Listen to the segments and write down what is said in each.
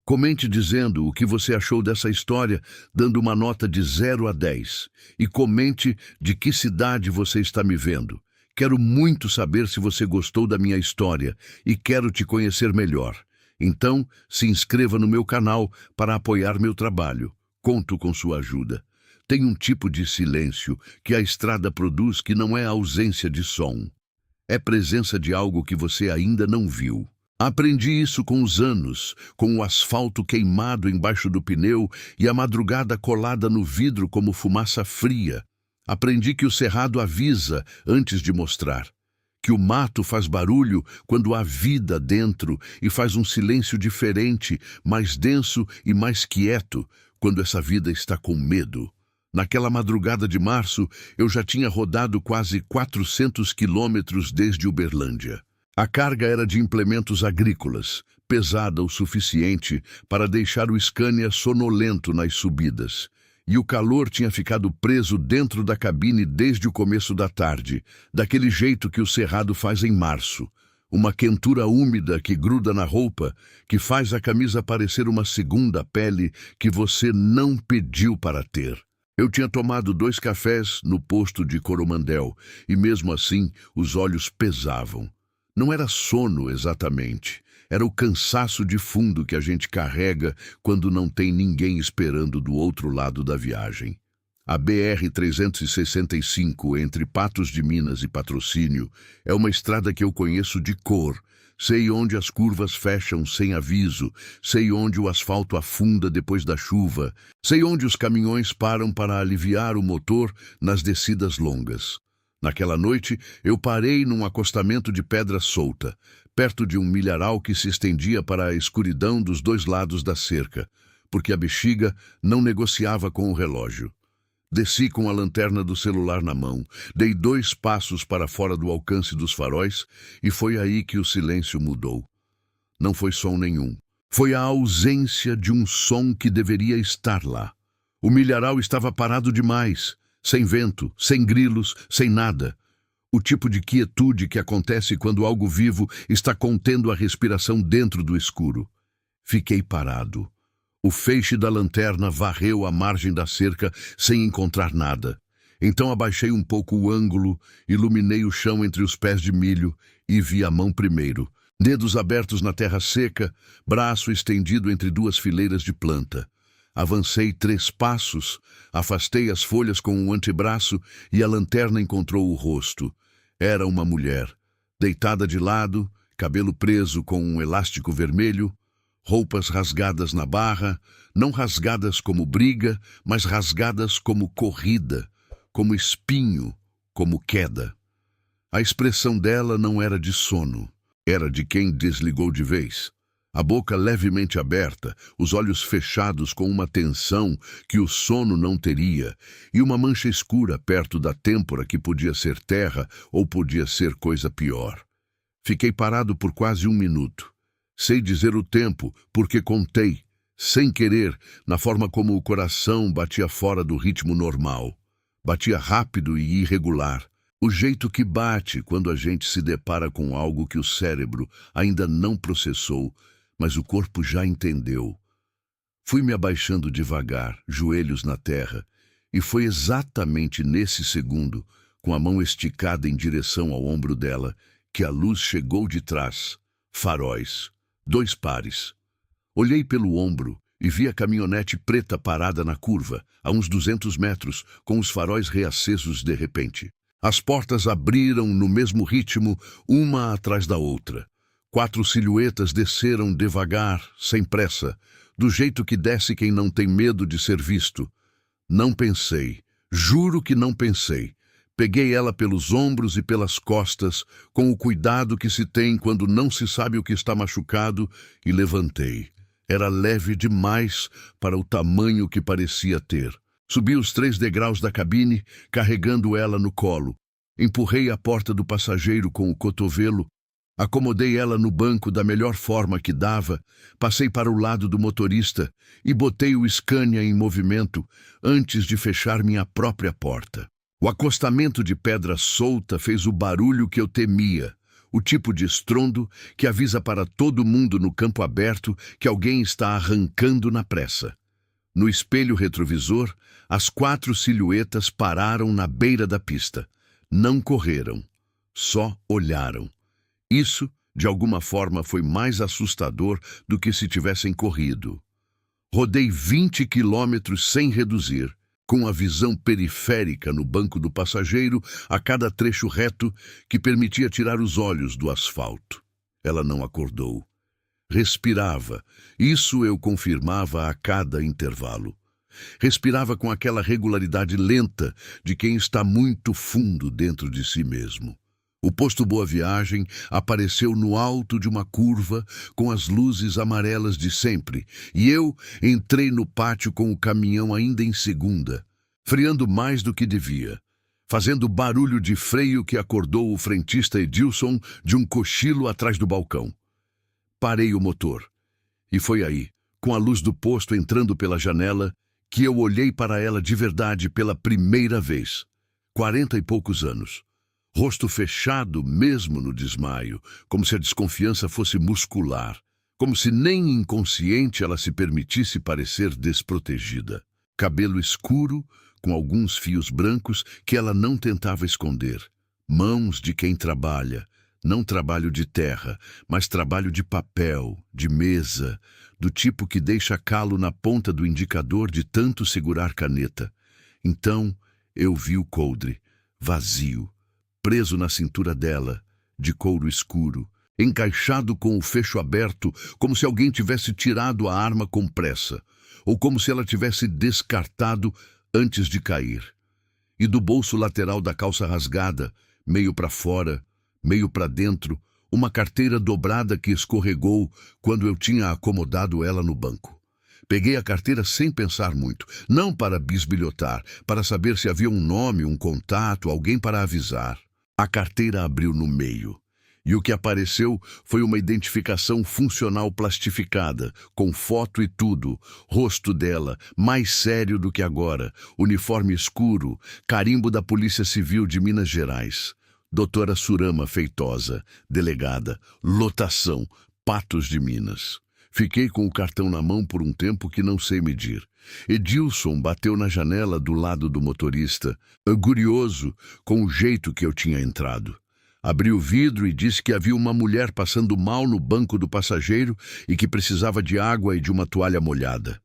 Comente dizendo o que você achou dessa história, dando uma nota de 0 a 10. E comente de que cidade você está me vendo. Quero muito saber se você gostou da minha história e quero te conhecer melhor. Então, se inscreva no meu canal para apoiar meu trabalho. Conto com sua ajuda. Tem um tipo de silêncio que a estrada produz que não é ausência de som. É presença de algo que você ainda não viu. Aprendi isso com os anos, com o asfalto queimado embaixo do pneu e a madrugada colada no vidro como fumaça fria. Aprendi que o cerrado avisa antes de mostrar, que o mato faz barulho quando há vida dentro e faz um silêncio diferente, mais denso e mais quieto, quando essa vida está com medo. Naquela madrugada de março, eu já tinha rodado quase 400 quilômetros desde Uberlândia. A carga era de implementos agrícolas, pesada o suficiente para deixar o Scania sonolento nas subidas. E o calor tinha ficado preso dentro da cabine desde o começo da tarde, daquele jeito que o cerrado faz em março. Uma quentura úmida que gruda na roupa, que faz a camisa parecer uma segunda pele que você não pediu para ter. Eu tinha tomado 2 cafés no posto de Coromandel e mesmo assim os olhos pesavam. Não era sono exatamente, era o cansaço de fundo que a gente carrega quando não tem ninguém esperando do outro lado da viagem. A BR-365 entre Patos de Minas e Patrocínio é uma estrada que eu conheço de cor. Sei onde as curvas fecham sem aviso, sei onde o asfalto afunda depois da chuva, sei onde os caminhões param para aliviar o motor nas descidas longas. Naquela noite, eu parei num acostamento de pedra solta, perto de um milharal que se estendia para a escuridão dos 2 lados da cerca, porque a bexiga não negociava com o relógio. Desci com a lanterna do celular na mão, dei 2 passos para fora do alcance dos faróis e foi aí que o silêncio mudou. Não foi som nenhum. Foi a ausência de um som que deveria estar lá. O milharal estava parado demais. Sem vento, sem grilos, sem nada. O tipo de quietude que acontece quando algo vivo está contendo a respiração dentro do escuro. Fiquei parado. O feixe da lanterna varreu a margem da cerca sem encontrar nada. Então abaixei um pouco o ângulo, iluminei o chão entre os pés de milho e vi a mão primeiro. Dedos abertos na terra seca, braço estendido entre 2 fileiras de planta. Avancei 3 passos, afastei as folhas com o antebraço e a lanterna encontrou o rosto. Era uma mulher, deitada de lado, cabelo preso com um elástico vermelho, roupas rasgadas na barra, não rasgadas como briga, mas rasgadas como corrida, como espinho, como queda. A expressão dela não era de sono, era de quem desligou de vez. A boca levemente aberta, os olhos fechados com uma tensão que o sono não teria, e uma mancha escura perto da têmpora que podia ser terra ou podia ser coisa pior. Fiquei parado por quase 1 minuto. Sei dizer o tempo, porque contei, sem querer, na forma como o coração batia fora do ritmo normal. Batia rápido e irregular. O jeito que bate quando a gente se depara com algo que o cérebro ainda não processou, mas o corpo já entendeu. Fui me abaixando devagar, joelhos na terra, e foi exatamente nesse segundo, com a mão esticada em direção ao ombro dela, que a luz chegou de trás. Faróis. 2 pares. Olhei pelo ombro e vi a caminhonete preta parada na curva, a uns 200 metros, com os faróis reacesos de repente. As portas abriram no mesmo ritmo, uma atrás da outra. 4 silhuetas desceram devagar, sem pressa, do jeito que desce quem não tem medo de ser visto. Não pensei, juro que não pensei. Peguei ela pelos ombros e pelas costas, com o cuidado que se tem quando não se sabe o que está machucado, e levantei. Era leve demais para o tamanho que parecia ter. Subi os 3 degraus da cabine, carregando ela no colo. Empurrei a porta do passageiro com o cotovelo, acomodei ela no banco da melhor forma que dava, passei para o lado do motorista e botei o Scania em movimento antes de fechar minha própria porta. O acostamento de pedra solta fez o barulho que eu temia, O tipo de estrondo que avisa para todo mundo no campo aberto que alguém está arrancando na pressa. No espelho retrovisor, as 4 silhuetas pararam na beira da pista. Não correram, só olharam. Isso, de alguma forma, foi mais assustador do que se tivessem corrido. Rodei 20 quilômetros sem reduzir, com a visão periférica no banco do passageiro a cada trecho reto que permitia tirar os olhos do asfalto. Ela não acordou. Respirava. Isso eu confirmava a cada intervalo. Respirava com aquela regularidade lenta de quem está muito fundo dentro de si mesmo. O posto Boa Viagem apareceu no alto de uma curva com as luzes amarelas de sempre, e eu entrei no pátio com o caminhão ainda em segunda, freando mais do que devia, fazendo barulho de freio que acordou o frentista Edilson de um cochilo atrás do balcão. Parei o motor, e foi aí, com a luz do posto entrando pela janela, que eu olhei para ela de verdade pela primeira vez. 40 e poucos anos. Rosto fechado mesmo no desmaio, como se a desconfiança fosse muscular, como se nem inconsciente ela se permitisse parecer desprotegida. Cabelo escuro, com alguns fios brancos que ela não tentava esconder. Mãos de quem trabalha, não trabalho de terra, mas trabalho de papel, de mesa, do tipo que deixa calo na ponta do indicador de tanto segurar caneta. Então eu vi o coldre, vazio, preso na cintura dela, de couro escuro, encaixado com o fecho aberto, como se alguém tivesse tirado a arma com pressa, ou como se ela tivesse descartado antes de cair. E do bolso lateral da calça rasgada, meio para fora, meio para dentro, uma carteira dobrada que escorregou quando eu tinha acomodado ela no banco. Peguei a carteira sem pensar muito, não para bisbilhotar, para saber se havia um nome, um contato, alguém para avisar. A carteira abriu no meio, e o que apareceu foi uma identificação funcional plastificada, com foto e tudo, rosto dela, mais sério do que agora, uniforme escuro, carimbo da Polícia Civil de Minas Gerais. Doutora Surama Feitosa, delegada, lotação, Patos de Minas. Fiquei com o cartão na mão por um tempo que não sei medir. Edilson bateu na janela do lado do motorista, curioso com o jeito que eu tinha entrado. Abriu o vidro e disse que havia uma mulher passando mal no banco do passageiro e que precisava de água e de uma toalha molhada.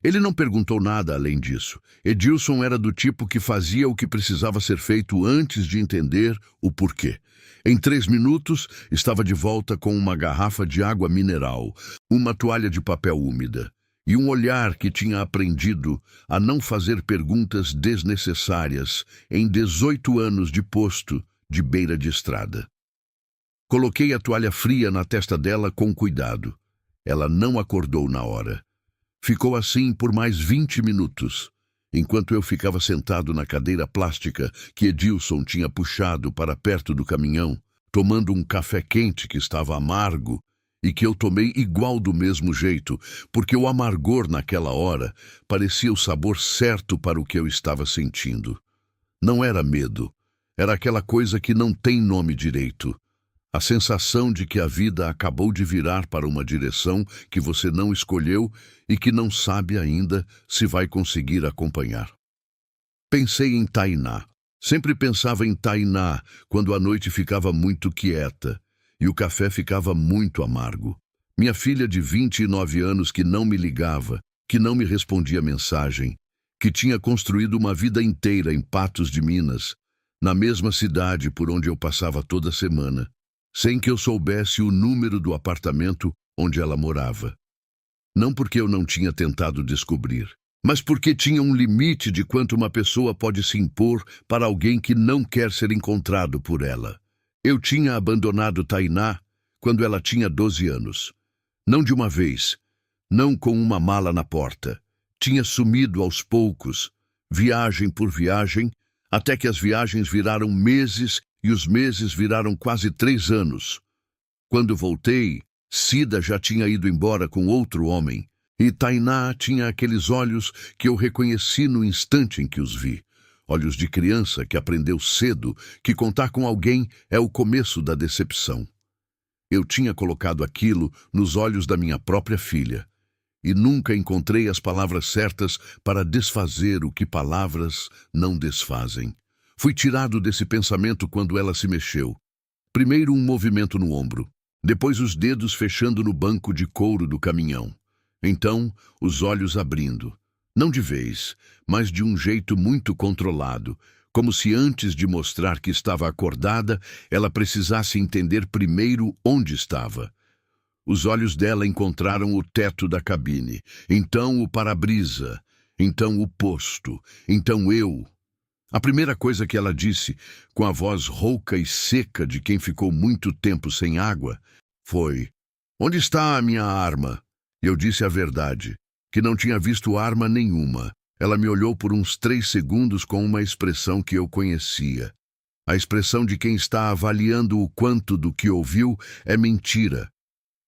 Ele não perguntou nada além disso. Edilson era do tipo que fazia o que precisava ser feito antes de entender o porquê. Em 3 minutos, estava de volta com uma garrafa de água mineral, uma toalha de papel úmida e um olhar que tinha aprendido a não fazer perguntas desnecessárias em 18 anos de posto de beira de estrada. Coloquei a toalha fria na testa dela com cuidado. Ela não acordou na hora. Ficou assim por mais 20 minutos, enquanto eu ficava sentado na cadeira plástica que Edilson tinha puxado para perto do caminhão, tomando um café quente que estava amargo e que eu tomei igual do mesmo jeito, porque o amargor naquela hora parecia o sabor certo para o que eu estava sentindo. Não era medo, era aquela coisa que não tem nome direito. A sensação de que a vida acabou de virar para uma direção que você não escolheu e que não sabe ainda se vai conseguir acompanhar. Pensei em Tainá. Sempre pensava em Tainá quando a noite ficava muito quieta e o café ficava muito amargo. Minha filha de 29 anos que não me ligava, que não me respondia mensagem, que tinha construído uma vida inteira em Patos de Minas, na mesma cidade por onde eu passava toda semana, sem que eu soubesse o número do apartamento onde ela morava. Não porque eu não tinha tentado descobrir, mas porque tinha um limite de quanto uma pessoa pode se impor para alguém que não quer ser encontrado por ela. Eu tinha abandonado Tainá quando ela tinha 12 anos. Não de uma vez, não com uma mala na porta. Tinha sumido aos poucos, viagem por viagem, até que as viagens viraram meses e os meses viraram quase 3 anos. Quando voltei, Cida já tinha ido embora com outro homem, e Tainá tinha aqueles olhos que eu reconheci no instante em que os vi. olhos de criança que aprendeu cedo que contar com alguém é o começo da decepção. Eu tinha colocado aquilo nos olhos da minha própria filha, e nunca encontrei as palavras certas para desfazer o que palavras não desfazem. Fui tirado desse pensamento quando ela se mexeu. Primeiro um movimento no ombro, depois os dedos fechando no banco de couro do caminhão. Então, os olhos abrindo. Não de vez, mas de um jeito muito controlado, como se antes de mostrar que estava acordada, ela precisasse entender primeiro onde estava. Os olhos dela encontraram o teto da cabine, então o para-brisa, então o posto, então eu. A primeira coisa que ela disse, com a voz rouca e seca de quem ficou muito tempo sem água, foi: "Onde está a minha arma?" Eu disse a verdade, que não tinha visto arma nenhuma. Ela me olhou por uns 3 segundos com uma expressão que eu conhecia. A expressão de quem está avaliando o quanto do que ouviu é mentira.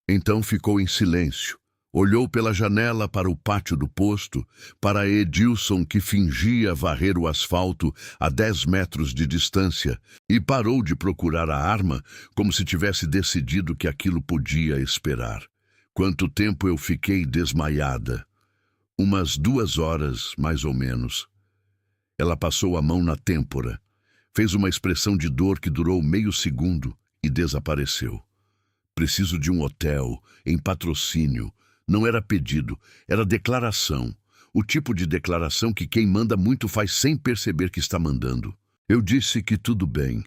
Então ficou em silêncio. Olhou pela janela para o pátio do posto, para Edilson que fingia varrer o asfalto a 10 metros de distância, e parou de procurar a arma como se tivesse decidido que aquilo podia esperar. Quanto tempo eu fiquei desmaiada? Umas 2 horas, mais ou menos. Ela passou a mão na têmpora, fez uma expressão de dor que durou meio segundo e desapareceu. Preciso de um hotel, em patrocínio. Não era pedido, era declaração. O tipo de declaração que quem manda muito faz sem perceber que está mandando. Eu disse que tudo bem.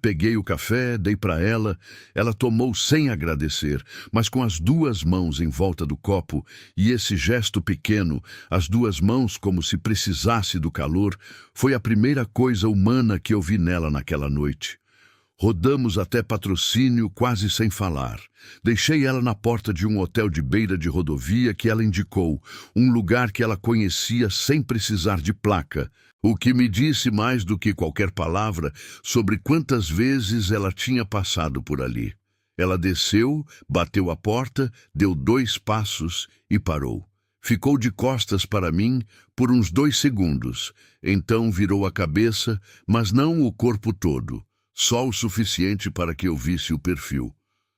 Peguei o café, dei para ela. Ela tomou sem agradecer, mas com as 2 mãos em volta do copo, e esse gesto pequeno, as 2 mãos como se precisasse do calor, foi a primeira coisa humana que eu vi nela naquela noite. Rodamos até patrocínio quase sem falar. Deixei ela na porta de um hotel de beira de rodovia que ela indicou, um lugar que ela conhecia sem precisar de placa, o que me disse mais do que qualquer palavra sobre quantas vezes ela tinha passado por ali. Ela desceu, bateu a porta, deu 2 passos e parou. Ficou de costas para mim por uns 2 segundos, então virou a cabeça, mas não o corpo todo. Só o suficiente para que eu visse o perfil.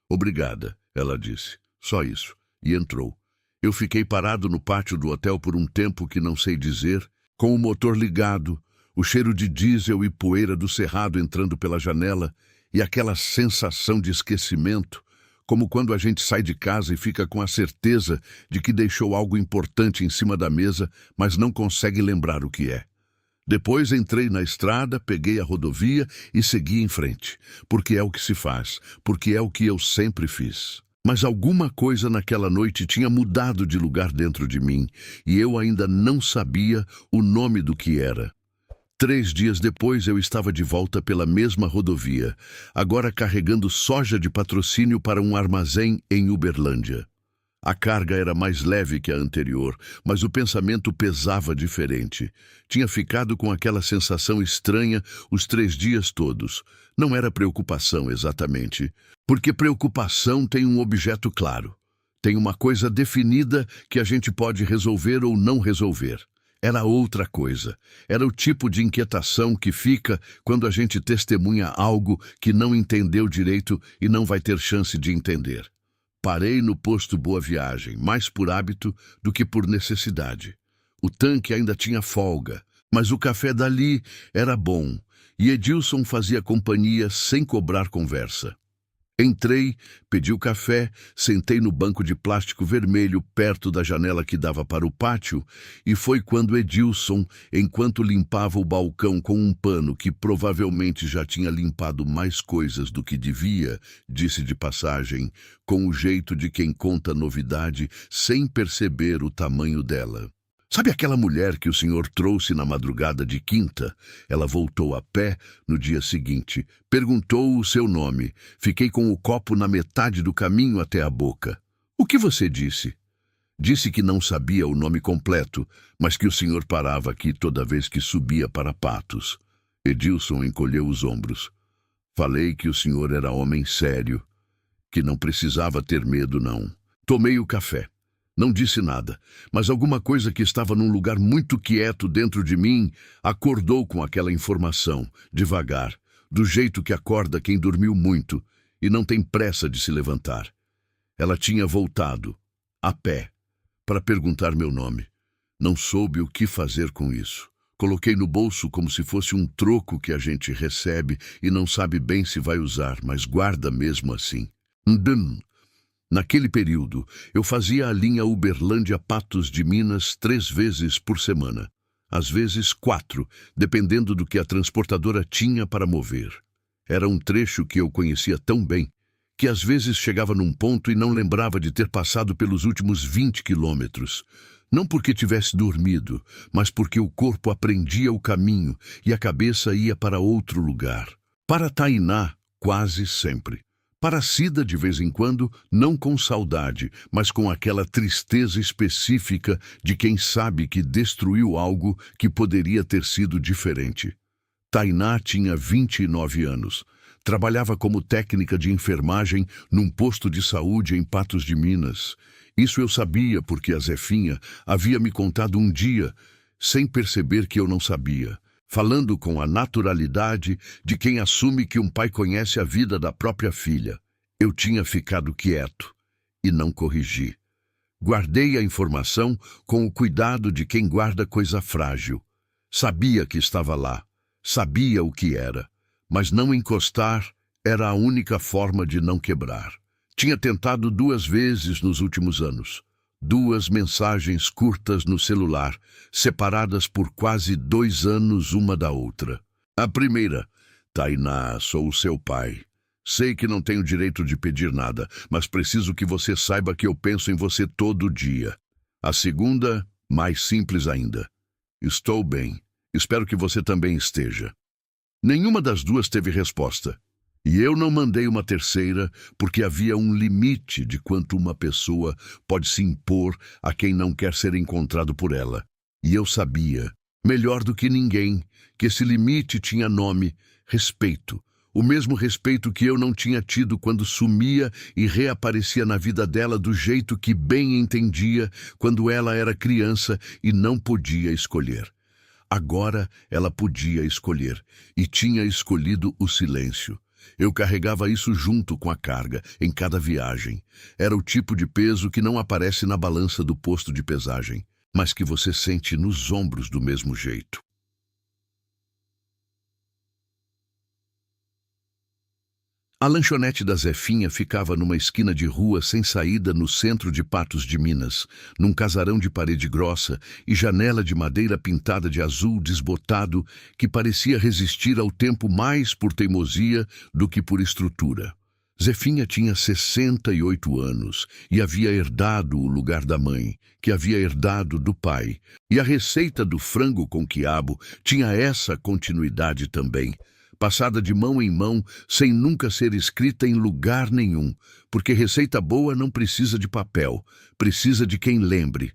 "Obrigada", ela disse. Só isso. E entrou. Eu fiquei parado no pátio do hotel por um tempo que não sei dizer, com o motor ligado, o cheiro de diesel e poeira do cerrado entrando pela janela e aquela sensação de esquecimento, como quando a gente sai de casa e fica com a certeza de que deixou algo importante em cima da mesa, mas não consegue lembrar o que é. Depois entrei na estrada, peguei a rodovia e segui em frente, porque é o que se faz, porque é o que eu sempre fiz. Mas alguma coisa naquela noite tinha mudado de lugar dentro de mim, e eu ainda não sabia o nome do que era. 3 dias depois eu estava de volta pela mesma rodovia, agora carregando soja de patrocínio para um armazém em Uberlândia. A carga era mais leve que a anterior, mas o pensamento pesava diferente. Tinha ficado com aquela sensação estranha os 3 dias todos. Não era preocupação exatamente, porque preocupação tem um objeto claro. Tem uma coisa definida que a gente pode resolver ou não resolver. Era outra coisa. Era o tipo de inquietação que fica quando a gente testemunha algo que não entendeu direito e não vai ter chance de entender. Parei no posto Boa Viagem, mais por hábito do que por necessidade. O tanque ainda tinha folga, mas o café dali era bom, e Edilson fazia companhia sem cobrar conversa. Entrei, pedi o café, sentei no banco de plástico vermelho perto da janela que dava para o pátio, e foi quando Edilson, enquanto limpava o balcão com um pano que provavelmente já tinha limpado mais coisas do que devia, disse de passagem, com o jeito de quem conta novidade sem perceber o tamanho dela: "Sabe aquela mulher que o senhor trouxe na madrugada de quinta? Ela voltou a pé no dia seguinte. Perguntou o seu nome. Fiquei com o copo na metade do caminho até a boca. O que você disse?" "Disse que não sabia o nome completo, mas que o senhor parava aqui toda vez que subia para Patos." Edilson encolheu os ombros. "Falei que o senhor era homem sério, que não precisava ter medo, não." Tomei o café. Não disse nada, mas alguma coisa que estava num lugar muito quieto dentro de mim acordou com aquela informação, devagar, do jeito que acorda quem dormiu muito e não tem pressa de se levantar. Ela tinha voltado, a pé, para perguntar meu nome. Não soube o que fazer com isso. Coloquei no bolso como se fosse um troco que a gente recebe e não sabe bem se vai usar, mas guarda mesmo assim. Naquele período, eu fazia a linha Uberlândia-Patos de Minas 3 vezes por semana. Às vezes 4, dependendo do que a transportadora tinha para mover. Era um trecho que eu conhecia tão bem, que às vezes chegava num ponto e não lembrava de ter passado pelos últimos 20 quilômetros. Não porque tivesse dormido, mas porque o corpo aprendia o caminho e a cabeça ia para outro lugar. Para Tainá, quase sempre. Para Cida, de vez em quando, não com saudade, mas com aquela tristeza específica de quem sabe que destruiu algo que poderia ter sido diferente. Tainá tinha 29 anos. Trabalhava como técnica de enfermagem num posto de saúde em Patos de Minas. Isso eu sabia porque a Zefinha havia me contado um dia, sem perceber que eu não sabia, falando com a naturalidade de quem assume que um pai conhece a vida da própria filha. Eu tinha ficado quieto e não corrigi. Guardei a informação com o cuidado de quem guarda coisa frágil. Sabia que estava lá, sabia o que era, mas não encostar era a única forma de não quebrar. Tinha tentado 2 vezes nos últimos anos. 2 mensagens curtas no celular, separadas por quase 2 anos uma da outra. A primeira: Tainá, sou o seu pai. Sei que não tenho direito de pedir nada, mas preciso que você saiba que eu penso em você todo dia. A segunda, mais simples ainda: estou bem. Espero que você também esteja. Nenhuma das 2 teve resposta. E eu não mandei uma terceira porque havia um limite de quanto uma pessoa pode se impor a quem não quer ser encontrado por ela. E eu sabia, melhor do que ninguém, que esse limite tinha nome: respeito. O mesmo respeito que eu não tinha tido quando sumia e reaparecia na vida dela do jeito que bem entendia quando ela era criança e não podia escolher. Agora ela podia escolher e tinha escolhido o silêncio. Eu carregava isso junto com a carga, em cada viagem. Era o tipo de peso que não aparece na balança do posto de pesagem, mas que você sente nos ombros do mesmo jeito. A lanchonete da Zefinha ficava numa esquina de rua sem saída no centro de Patos de Minas, num casarão de parede grossa e janela de madeira pintada de azul desbotado que parecia resistir ao tempo mais por teimosia do que por estrutura. Zefinha tinha 68 anos e havia herdado o lugar da mãe, que havia herdado do pai. E a receita do frango com quiabo tinha essa continuidade também, passada de mão em mão, sem nunca ser escrita em lugar nenhum, porque receita boa não precisa de papel, precisa de quem lembre.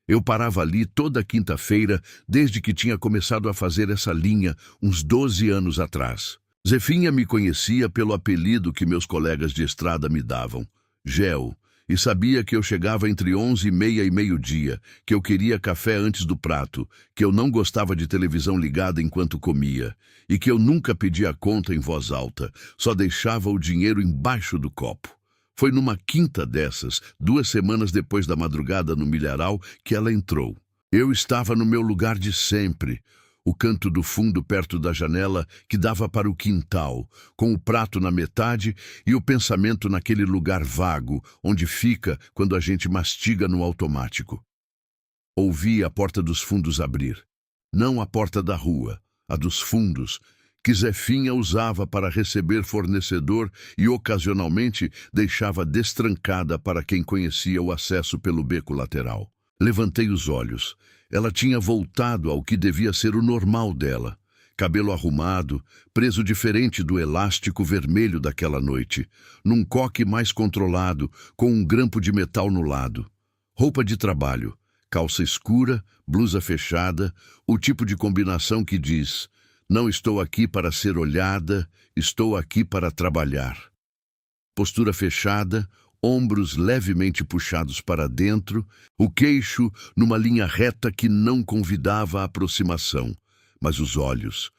Eu parava ali toda quinta-feira, desde que tinha começado a fazer essa linha, uns 12 anos atrás. Zefinha me conhecia pelo apelido que meus colegas de estrada me davam, Gel, e sabia que eu chegava entre 11h30 e meio-dia, que eu queria café antes do prato, que eu não gostava de televisão ligada enquanto comia, e que eu nunca pedia conta em voz alta, só deixava o dinheiro embaixo do copo. Foi numa quinta dessas, 2 semanas depois da madrugada no milharal, que ela entrou. Eu estava no meu lugar de sempre, o canto do fundo perto da janela que dava para o quintal, com o prato na metade e o pensamento naquele lugar vago, onde fica quando a gente mastiga no automático. Ouvi a porta dos fundos abrir. Não a porta da rua, a dos fundos, que Zefinha usava para receber fornecedor e ocasionalmente deixava destrancada para quem conhecia o acesso pelo beco lateral. Levantei os olhos. Ela tinha voltado ao que devia ser o normal dela. Cabelo arrumado, preso diferente do elástico vermelho daquela noite, num coque mais controlado, com um grampo de metal no lado. Roupa de trabalho, calça escura, blusa fechada, o tipo de combinação que diz: não estou aqui para ser olhada, estou aqui para trabalhar. Postura fechada, ombros levemente puxados para dentro, o queixo numa linha reta que não convidava a aproximação. Mas os olhos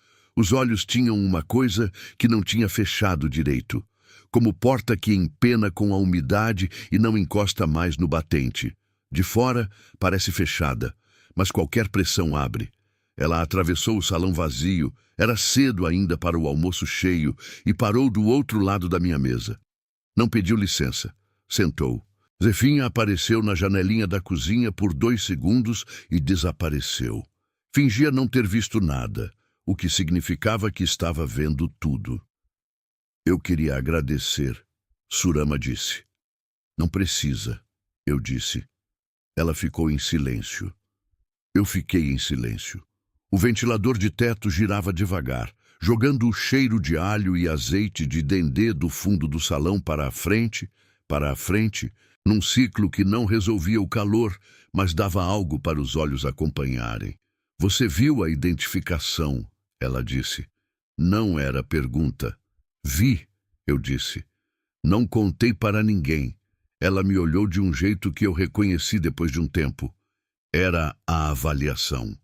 tinham uma coisa que não tinha fechado direito, como porta que empena com a umidade e não encosta mais no batente. De fora, parece fechada, mas qualquer pressão abre. Ela atravessou o salão vazio, era cedo ainda para o almoço cheio, e parou do outro lado da minha mesa. Não pediu licença. Sentou. Zefinha apareceu na janelinha da cozinha por 2 segundos e desapareceu. Fingia não ter visto nada, o que significava que estava vendo tudo. Eu queria agradecer, Surama disse. Não precisa, eu disse. Ela ficou em silêncio. Eu fiquei em silêncio. O ventilador de teto girava devagar, jogando o cheiro de alho e azeite de dendê do fundo do salão para a frente, num ciclo que não resolvia o calor, mas dava algo para os olhos acompanharem. Você viu a identificação, ela disse. Não era pergunta. Vi, eu disse. Não contei para ninguém. Ela me olhou de um jeito que eu reconheci depois de um tempo. Era a avaliação.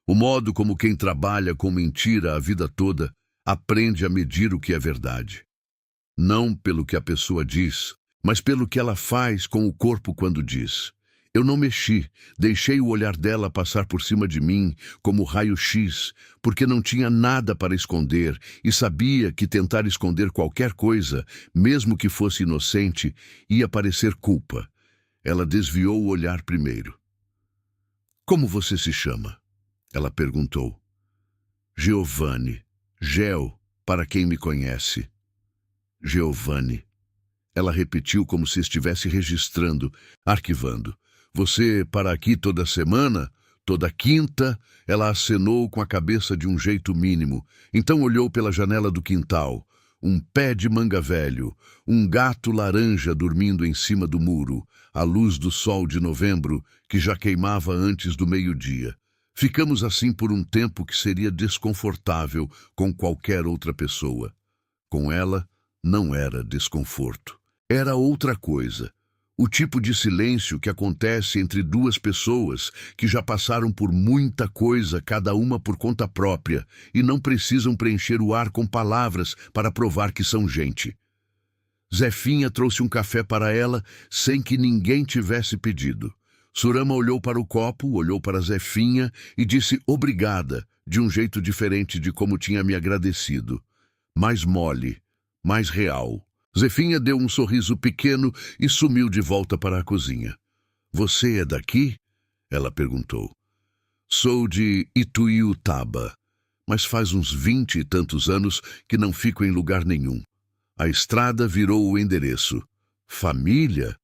O modo como quem trabalha com mentira a vida toda aprende a medir o que é verdade. Não pelo que a pessoa diz, mas pelo que ela faz com o corpo quando diz. Eu não mexi, deixei o olhar dela passar por cima de mim como raio-x, porque não tinha nada para esconder e sabia que tentar esconder qualquer coisa, mesmo que fosse inocente, ia parecer culpa. Ela desviou o olhar primeiro. Como você se chama? Ela perguntou. Giovanni. Geo, para quem me conhece. Giovanni. Ela repetiu como se estivesse registrando, arquivando. Você para aqui toda semana? Toda quinta? Ela acenou com a cabeça de um jeito mínimo. Então olhou pela janela do quintal. Um pé de manga velho, um gato laranja dormindo em cima do muro, à luz do sol de novembro, que já queimava antes do meio-dia. Ficamos assim por um tempo que seria desconfortável com qualquer outra pessoa. Com ela, não era desconforto. Era outra coisa. O tipo de silêncio que acontece entre 2 pessoas que já passaram por muita coisa, cada uma por conta própria, e não precisam preencher o ar com palavras para provar que são gente. Zefinha trouxe um café para ela sem que ninguém tivesse pedido. Surama olhou para o copo, olhou para Zefinha e disse obrigada, de um jeito diferente de como tinha me agradecido. Mais mole, mais real. Zefinha deu um sorriso pequeno e sumiu de volta para a cozinha. Você é daqui? Ela perguntou. Sou de Ituiutaba, mas faz uns 20 e tantos anos que não fico em lugar nenhum. A estrada virou o endereço. Família?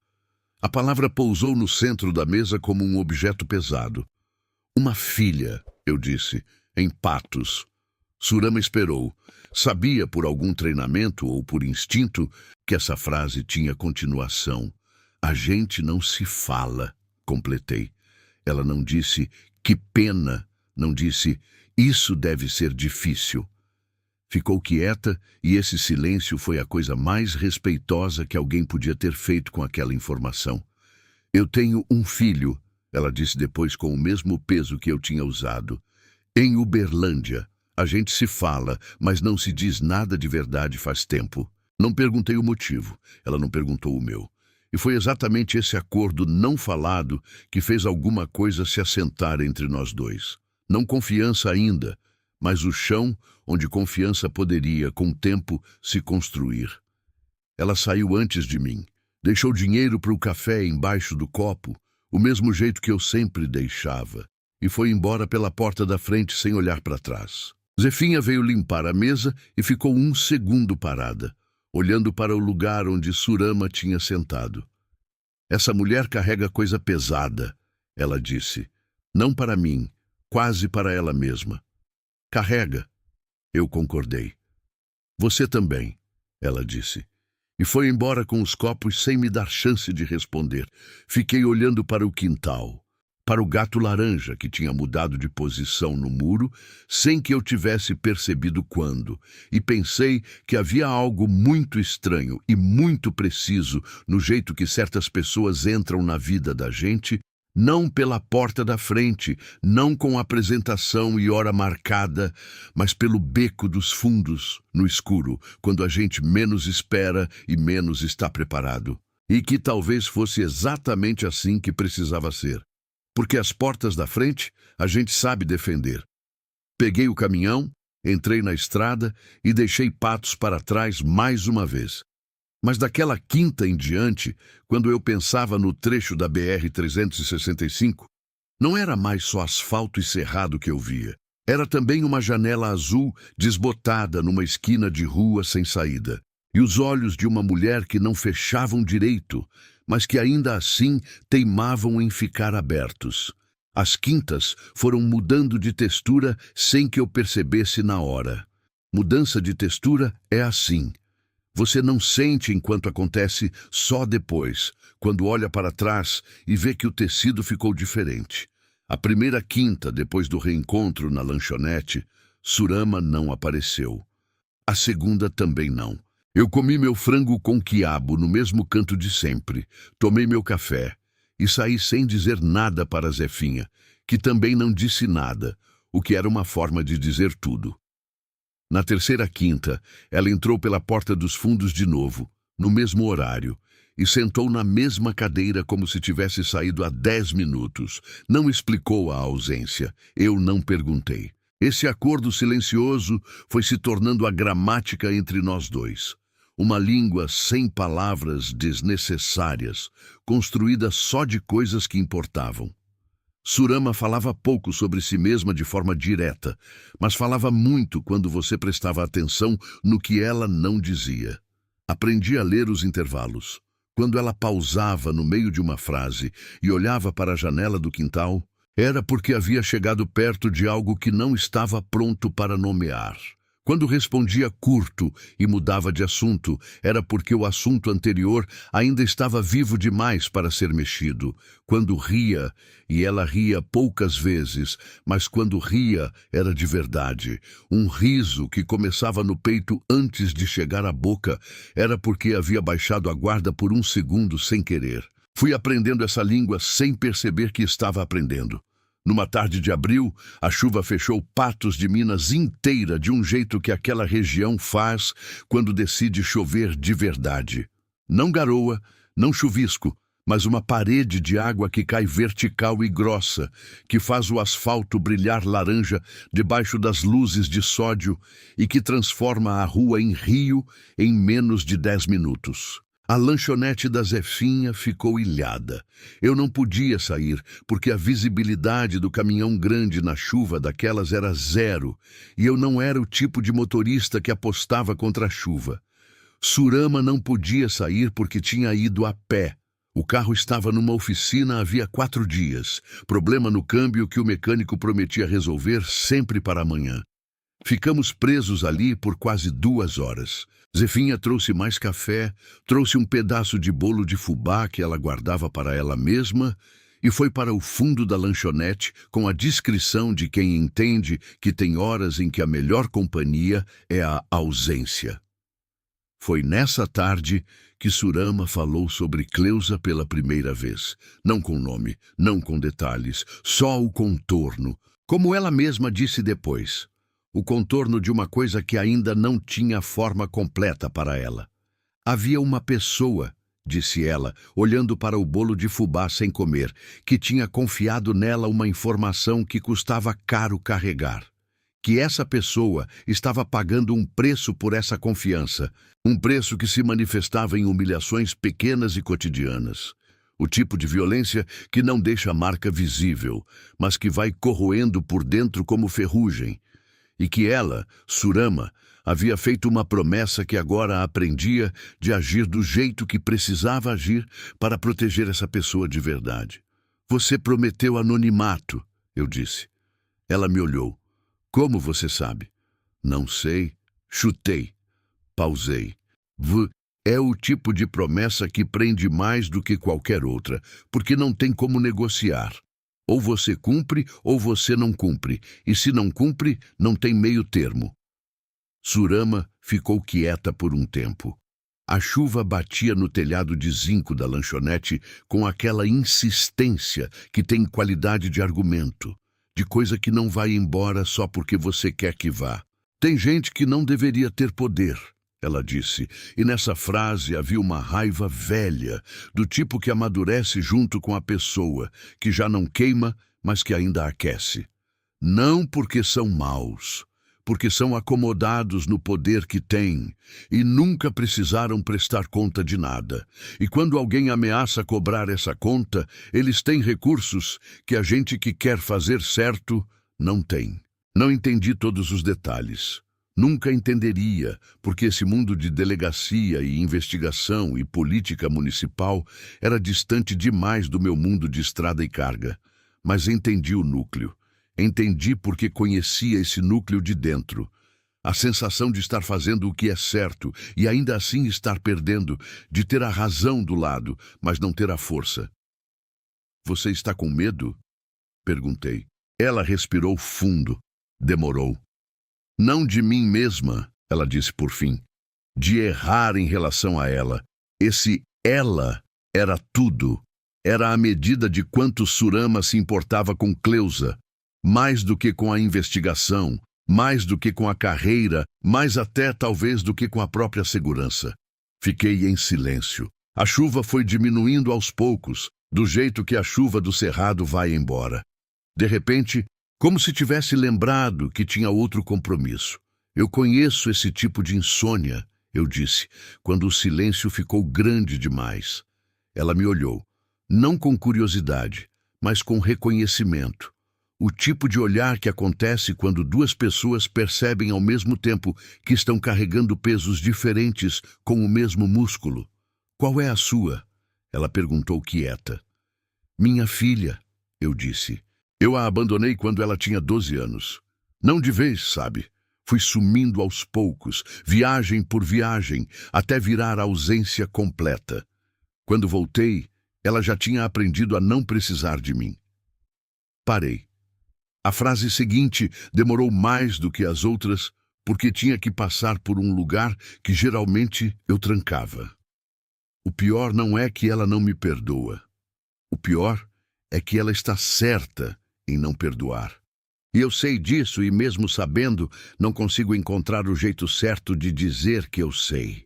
A palavra pousou no centro da mesa como um objeto pesado. Uma filha, eu disse, em Patos. Surama esperou. Sabia por algum treinamento ou por instinto que essa frase tinha continuação. A gente não se fala, completei. Ela não disse, que pena, não disse, isso deve ser difícil. Ficou quieta e esse silêncio foi a coisa mais respeitosa que alguém podia ter feito com aquela informação. Eu tenho um filho, ela disse depois com o mesmo peso que eu tinha usado. Em Uberlândia. A gente se fala, mas não se diz nada de verdade faz tempo. Não perguntei o motivo, ela não perguntou o meu. E foi exatamente esse acordo não falado que fez alguma coisa se assentar entre nós dois. Não confiança ainda, mas o chão onde confiança poderia, com o tempo, se construir. Ela saiu antes de mim. Deixou dinheiro para o café embaixo do copo, o mesmo jeito que eu sempre deixava, e foi embora pela porta da frente sem olhar para trás. Zefinha veio limpar a mesa e ficou 1 segundo parada, olhando para o lugar onde Surama tinha sentado. Essa mulher carrega coisa pesada, ela disse. Não para mim, quase para ela mesma. Carrega. Eu concordei. Você também, ela disse. E foi embora com os copos sem me dar chance de responder. Fiquei olhando para o quintal. para o gato laranja, que tinha mudado de posição no muro, sem que eu tivesse percebido quando, e pensei que havia algo muito estranho e muito preciso no jeito que certas pessoas entram na vida da gente, não pela porta da frente, não com apresentação e hora marcada, mas pelo beco dos fundos, no escuro, quando a gente menos espera e menos está preparado. E que talvez fosse exatamente assim que precisava ser. Porque as portas da frente a gente sabe defender. Peguei o caminhão, entrei na estrada e deixei Patos para trás mais uma vez. Mas daquela quinta em diante, quando eu pensava no trecho da BR-365, não era mais só asfalto e cerrado que eu via. Era também uma janela azul desbotada numa esquina de rua sem saída. E os olhos de uma mulher que não fechavam direito, mas que ainda assim teimavam em ficar abertos. As quintas foram mudando de textura sem que eu percebesse na hora. Mudança de textura é assim. Você não sente enquanto acontece só depois, quando olha para trás e vê que o tecido ficou diferente. A primeira quinta, depois do reencontro na lanchonete, Surama não apareceu. A segunda também não. Eu comi meu frango com quiabo no mesmo canto de sempre, tomei meu café e saí sem dizer nada para Zefinha, que também não disse nada, o que era uma forma de dizer tudo. Na terceira quinta, ela entrou pela porta dos fundos de novo, no mesmo horário, e sentou na mesma cadeira como se tivesse saído há 10 minutos. Não explicou a ausência, eu não perguntei. Esse acordo silencioso foi se tornando a gramática entre nós dois. Uma língua sem palavras desnecessárias, construída só de coisas que importavam. Surama falava pouco sobre si mesma de forma direta, mas falava muito quando você prestava atenção no que ela não dizia. Aprendi a ler os intervalos. Quando ela pausava no meio de uma frase e olhava para a janela do quintal, era porque havia chegado perto de algo que não estava pronto para nomear. Quando respondia curto e mudava de assunto, era porque o assunto anterior ainda estava vivo demais para ser mexido. Quando ria, e ela ria poucas vezes, mas quando ria era de verdade. Um riso que começava no peito antes de chegar à boca, era porque havia baixado a guarda por um segundo sem querer. Fui aprendendo essa língua sem perceber que estava aprendendo. Numa tarde de abril, a chuva fechou Patos de Minas inteira de um jeito que aquela região faz quando decide chover de verdade. Não garoa, não chuvisco, mas uma parede de água que cai vertical e grossa, que faz o asfalto brilhar laranja debaixo das luzes de sódio e que transforma a rua em rio em menos de 10 minutos. A lanchonete da Zefinha ficou ilhada. Eu não podia sair, porque a visibilidade do caminhão grande na chuva daquelas era zero, e eu não era o tipo de motorista que apostava contra a chuva. Surama não podia sair porque tinha ido a pé. O carro estava numa oficina havia 4 dias. Problema no câmbio que o mecânico prometia resolver sempre para amanhã. Ficamos presos ali por quase 2 horas. Zefinha trouxe mais café, trouxe um pedaço de bolo de fubá que ela guardava para ela mesma e foi para o fundo da lanchonete com a discrição de quem entende que tem horas em que a melhor companhia é a ausência. Foi nessa tarde que Surama falou sobre Cleusa pela primeira vez. Não com nome, não com detalhes, só o contorno, como ela mesma disse depois. O contorno de uma coisa que ainda não tinha forma completa para ela. Havia uma pessoa, disse ela, olhando para o bolo de fubá sem comer, que tinha confiado nela uma informação que custava caro carregar. Que essa pessoa estava pagando um preço por essa confiança, um preço que se manifestava em humilhações pequenas e cotidianas. O tipo de violência que não deixa marca visível, mas que vai corroendo por dentro como ferrugem. E que ela, Surama, havia feito uma promessa que agora aprendia de agir do jeito que precisava agir para proteger essa pessoa de verdade. Você prometeu anonimato, eu disse. Ela me olhou. Como você sabe? Não sei. Chutei. Pausei. É o tipo de promessa que prende mais do que qualquer outra, porque não tem como negociar. Ou você cumpre ou você não cumpre. E se não cumpre, não tem meio termo. Surama ficou quieta por um tempo. A chuva batia no telhado de zinco da lanchonete com aquela insistência que tem qualidade de argumento, de coisa que não vai embora só porque você quer que vá. Tem gente que não deveria ter poder, ela disse, e nessa frase havia uma raiva velha, do tipo que amadurece junto com a pessoa, que já não queima, mas que ainda aquece. Não porque são maus, porque são acomodados no poder que têm e nunca precisaram prestar conta de nada. E quando alguém ameaça cobrar essa conta, eles têm recursos que a gente que quer fazer certo não tem. Não entendi todos os detalhes. Nunca entenderia, porque esse mundo de delegacia e investigação e política municipal era distante demais do meu mundo de estrada e carga. Mas entendi o núcleo. Entendi porque conhecia esse núcleo de dentro. A sensação de estar fazendo o que é certo e ainda assim estar perdendo, de ter a razão do lado, mas não ter a força. Você está com medo? Perguntei. Ela respirou fundo. Demorou. Não de mim mesma, ela disse por fim. De errar em relação a ela. Esse ela era tudo. Era a medida de quanto Surama se importava com Cleusa. Mais do que com a investigação, mais do que com a carreira, mais até talvez do que com a própria segurança. Fiquei em silêncio. A chuva foi diminuindo aos poucos, do jeito que a chuva do cerrado vai embora. De repente, como se tivesse lembrado que tinha outro compromisso. Eu conheço esse tipo de insônia, eu disse, quando o silêncio ficou grande demais. Ela me olhou, não com curiosidade, mas com reconhecimento. O tipo de olhar que acontece quando duas pessoas percebem ao mesmo tempo que estão carregando pesos diferentes com o mesmo músculo. Qual é a sua? Ela perguntou quieta. Minha filha, eu disse. Eu a abandonei quando ela tinha 12 anos. Não de vez, sabe? Fui sumindo aos poucos, viagem por viagem, até virar a ausência completa. Quando voltei, ela já tinha aprendido a não precisar de mim. Parei. A frase seguinte demorou mais do que as outras, porque tinha que passar por um lugar que geralmente eu trancava. O pior não é que ela não me perdoa. O pior é que ela está certa em não perdoar. E eu sei disso e mesmo sabendo, não consigo encontrar o jeito certo de dizer que eu sei.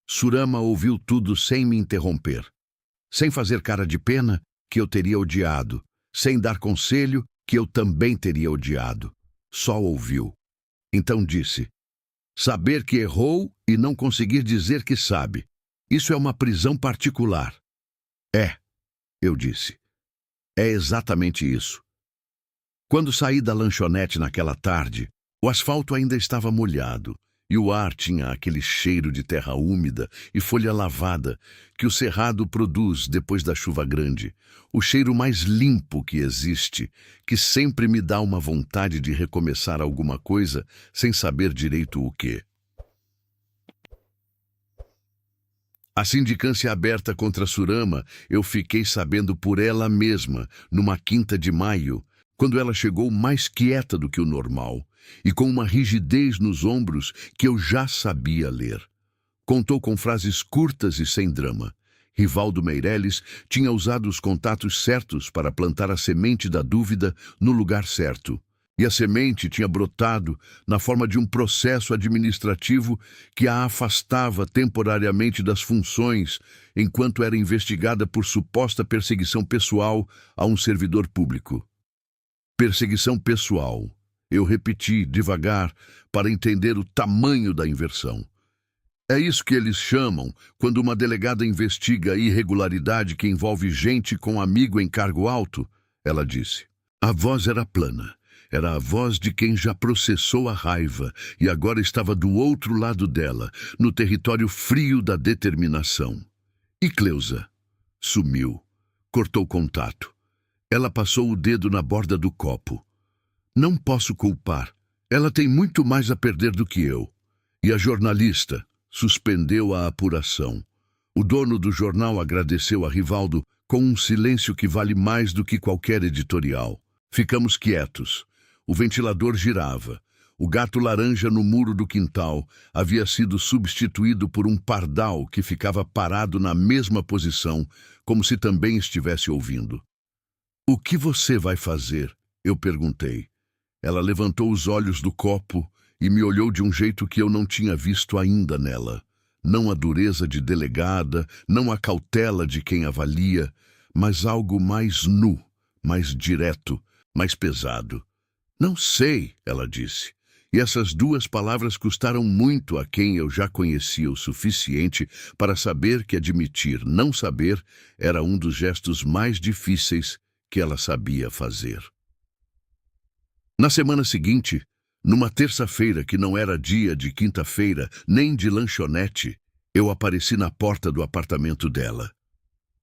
Surama ouviu tudo sem me interromper. Sem fazer cara de pena, que eu teria odiado. Sem dar conselho, que eu também teria odiado. Só ouviu. Então disse, saber que errou e não conseguir dizer que sabe. Isso é uma prisão particular. É, eu disse. É exatamente isso. Quando saí da lanchonete naquela tarde, o asfalto ainda estava molhado e o ar tinha aquele cheiro de terra úmida e folha lavada que o cerrado produz depois da chuva grande. O cheiro mais limpo que existe, que sempre me dá uma vontade de recomeçar alguma coisa sem saber direito o quê. A sindicância aberta contra Surama eu fiquei sabendo por ela mesma, numa quinta de maio, quando ela chegou mais quieta do que o normal e com uma rigidez nos ombros que eu já sabia ler. Contou com frases curtas e sem drama. Rivaldo Meireles tinha usado os contatos certos para plantar a semente da dúvida no lugar certo. E a semente tinha brotado na forma de um processo administrativo que a afastava temporariamente das funções enquanto era investigada por suposta perseguição pessoal a um servidor público. Perseguição pessoal. Eu repeti devagar para entender o tamanho da inversão. É isso que eles chamam quando uma delegada investiga a irregularidade que envolve gente com amigo em cargo alto, ela disse. A voz era plana. Era a voz de quem já processou a raiva e agora estava do outro lado dela, no território frio da determinação. E Cleusa? Sumiu. Cortou contato. Ela passou o dedo na borda do copo. Não posso culpar. Ela tem muito mais a perder do que eu. E a jornalista suspendeu a apuração. O dono do jornal agradeceu a Rivaldo com um silênio que vale mais do que qualquer editorial. Ficamos quietos. O ventilador girava. O gato laranja no muro do quintal havia sido substituído por um pardal que ficava parado na mesma posição, como se também estivesse ouvindo. "O que você vai fazer?" eu perguntei. Ela levantou os olhos do copo e me olhou de um jeito que eu não tinha visto ainda nela. Não a dureza de delegada, não a cautela de quem avalia, mas algo mais nu, mais direto, mais pesado. "Não sei", ela disse. E essas duas palavras custaram muito a quem eu já conhecia o suficiente para saber que admitir não saber era um dos gestos mais difíceis que ela sabia fazer. Na semana seguinte, numa terça-feira que não era dia de quinta-feira nem de lanchonete, eu apareci na porta do apartamento dela.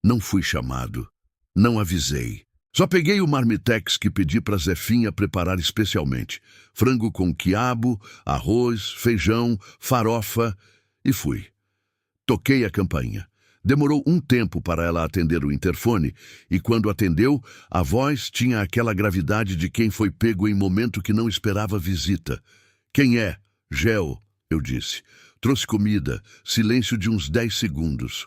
Não fui chamado, não avisei. Só peguei o marmitex que pedi para Zefinha preparar especialmente. Frango com quiabo, arroz, feijão, farofa e fui. Toquei a campainha. Demorou um tempo para ela atender o interfone e quando atendeu, a voz tinha aquela gravidade de quem foi pego em momento que não esperava visita. "Quem é?" "Gel", eu disse. Trouxe comida, silêncio de uns 10 segundos.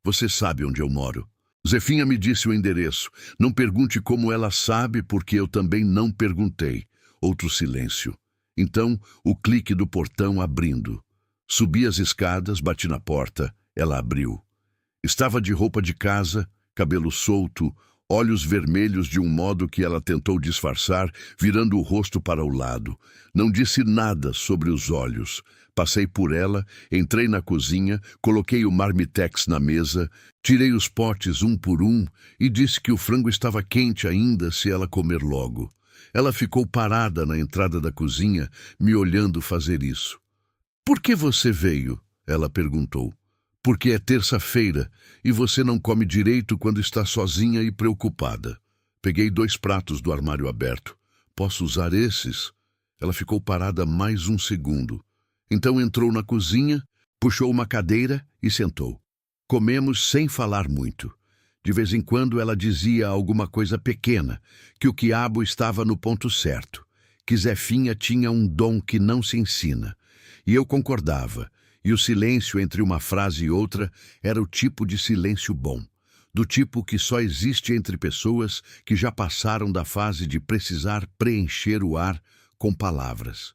"Você sabe onde eu moro?" Zefinha me disse o endereço. Não pergunte como ela sabe, porque eu também não perguntei. Outro silêncio. Então, o clique do portão abrindo. Subi as escadas, bati na porta. Ela abriu. Estava de roupa de casa, cabelo solto, olhos vermelhos de um modo que ela tentou disfarçar, virando o rosto para o lado. Não disse nada sobre os olhos. Passei por ela, entrei na cozinha, coloquei o marmitex na mesa, tirei os potes um por um e disse que o frango estava quente ainda se ela comer logo. Ela ficou parada na entrada da cozinha, me olhando fazer isso. "Por que você veio?" ela perguntou. "Porque é terça-feira e você não come direito quando está sozinha e preocupada." Peguei 2 pratos do armário aberto. "Posso usar esses?" Ela ficou parada mais um segundo. Então entrou na cozinha, puxou uma cadeira e sentou. Comemos sem falar muito. De vez em quando ela dizia alguma coisa pequena, que o quiabo estava no ponto certo, que Zefinha tinha um dom que não se ensina. E eu concordava, e o silêncio entre uma frase e outra era o tipo de silêncio bom, do tipo que só existe entre pessoas que já passaram da fase de precisar preencher o ar com palavras.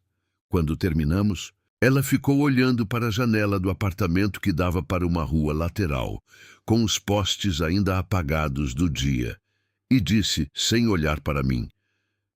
Quando terminamos, ela ficou olhando para a janela do apartamento que dava para uma rua lateral, com os postes ainda apagados do dia, e disse, sem olhar para mim,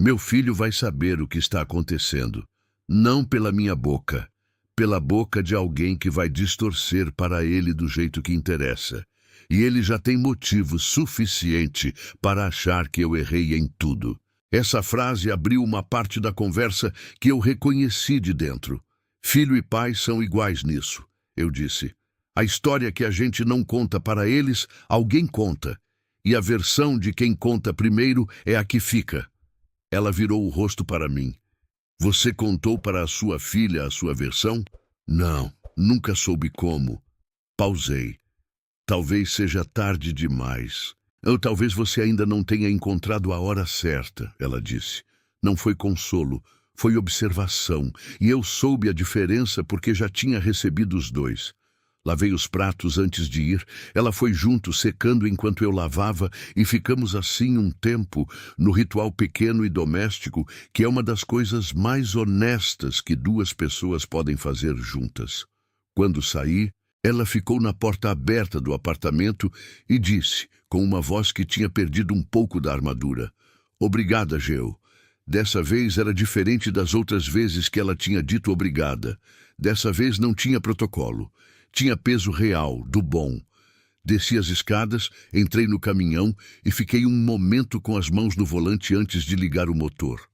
"Meu filho vai saber o que está acontecendo, não pela minha boca, pela boca de alguém que vai distorcer para ele do jeito que interessa. E ele já tem motivo suficiente para achar que eu errei em tudo." Essa frase abriu uma parte da conversa que eu reconheci de dentro. "Filho e pai são iguais nisso", eu disse. "A história que a gente não conta para eles, alguém conta. E a versão de quem conta primeiro é a que fica." Ela virou o rosto para mim. "Você contou para a sua filha a sua versão?" "Não, nunca soube como." Pausei. "Talvez seja tarde demais. Ou talvez você ainda não tenha encontrado a hora certa", ela disse. Não foi consolo. Foi observação, e eu soube a diferença porque já tinha recebido os 2. Lavei os pratos antes de ir, ela foi junto secando enquanto eu lavava e ficamos assim um tempo no ritual pequeno e doméstico que é uma das coisas mais honestas que 2 pessoas podem fazer juntas. Quando saí, ela ficou na porta aberta do apartamento e disse, com uma voz que tinha perdido um pouco da armadura, "Obrigada, Geo." Dessa vez era diferente das outras vezes que ela tinha dito obrigada. Dessa vez não tinha protocolo. Tinha peso real, do bom. Desci as escadas, entrei no caminhão e fiquei um momento com as mãos no volante antes de ligar o motor.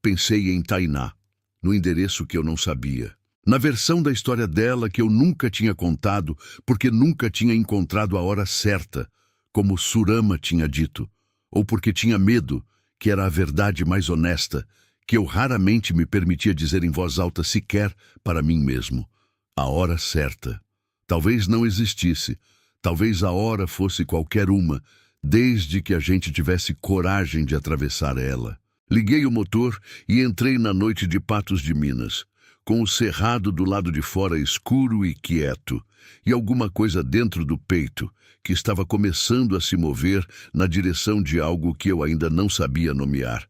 Pensei em Tainá, no endereço que eu não sabia. Na versão da história dela que eu nunca tinha contado porque nunca tinha encontrado a hora certa, como Surama tinha dito, ou porque tinha medo, que era a verdade mais honesta, que eu raramente me permitia dizer em voz alta sequer para mim mesmo. A hora certa. Talvez não existisse, talvez a hora fosse qualquer uma, desde que a gente tivesse coragem de atravessar ela. Liguei o motor e entrei na noite de Patos de Minas, com o cerrado do lado de fora escuro e quieto, e alguma coisa dentro do peito que estava começando a se mover na direção de algo que eu ainda não sabia nomear,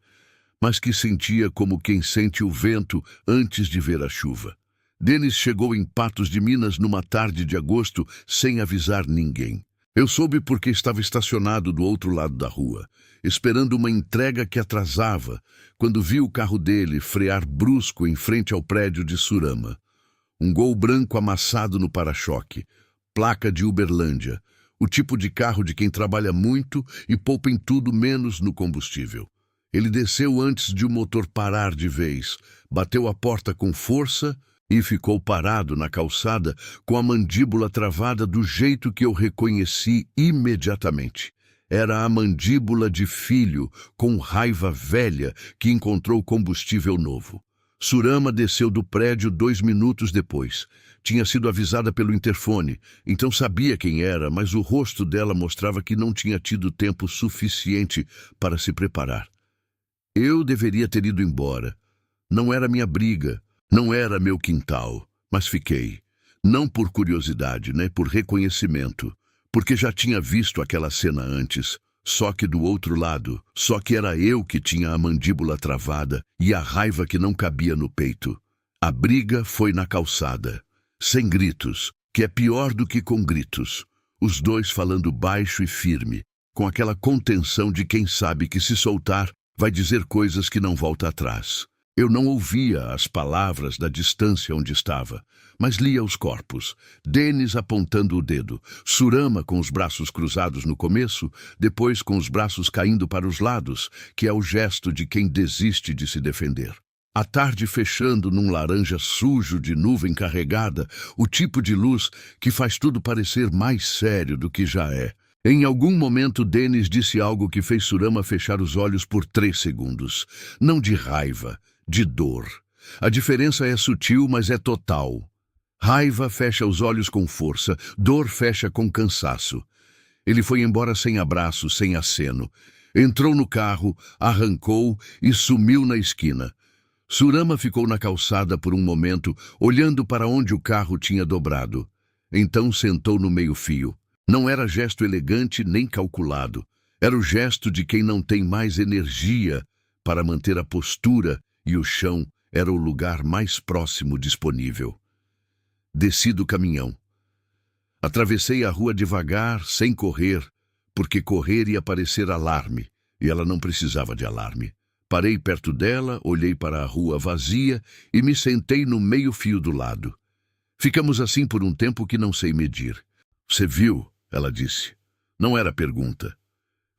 mas que sentia como quem sente o vento antes de ver a chuva. Denis chegou em Patos de Minas numa tarde de agosto sem avisar ninguém. Eu soube porque estava estacionado do outro lado da rua, esperando uma entrega que atrasava, quando vi o carro dele frear brusco em frente ao prédio de Surama. Um Gol branco amassado no para-choque, placa de Uberlândia, o tipo de carro de quem trabalha muito e poupa em tudo menos no combustível. Ele desceu antes de o motor parar de vez, bateu a porta com força e ficou parado na calçada com a mandíbula travada do jeito que eu reconheci imediatamente. Era a mandíbula de filho, com raiva velha, que encontrou combustível novo. Surama desceu do prédio 2 minutos depois. Tinha sido avisada pelo interfone, então sabia quem era, mas o rosto dela mostrava que não tinha tido tempo suficiente para se preparar. Eu deveria ter ido embora. Não era minha briga. Não era meu quintal, mas fiquei. Não por curiosidade, nem por reconhecimento, porque já tinha visto aquela cena antes, só que do outro lado, só que era eu que tinha a mandíbula travada e a raiva que não cabia no peito. A briga foi na calçada, sem gritos, que é pior do que com gritos. Os dois falando baixo e firme, com aquela contenção de quem sabe que se soltar vai dizer coisas que não volta atrás. Eu não ouvia as palavras da distância onde estava, mas lia os corpos. Denis apontando o dedo, Surama com os braços cruzados no começo, depois com os braços caindo para os lados, que é o gesto de quem desiste de se defender. A tarde fechando num laranja sujo de nuvem carregada, o tipo de luz que faz tudo parecer mais sério do que já é. Em algum momento, Denis disse algo que fez Surama fechar os olhos por 3 segundos. Não de raiva, de dor. A diferença é sutil, mas é total. Raiva fecha os olhos com força, dor fecha com cansaço. Ele foi embora sem abraço, sem aceno. Entrou no carro, arrancou e sumiu na esquina. Surama ficou na calçada por um momento, olhando para onde o carro tinha dobrado. Então sentou no meio-fio. Não era gesto elegante nem calculado. Era o gesto de quem não tem mais energia para manter a postura, e o chão era o lugar mais próximo disponível. Desci do caminhão. Atravessei a rua devagar, sem correr, porque correr ia parecer alarme, e ela não precisava de alarme. Parei perto dela, olhei para a rua vazia e me sentei no meio-fio do lado. Ficamos assim por um tempo que não sei medir. Você viu? Ela disse. Não era pergunta.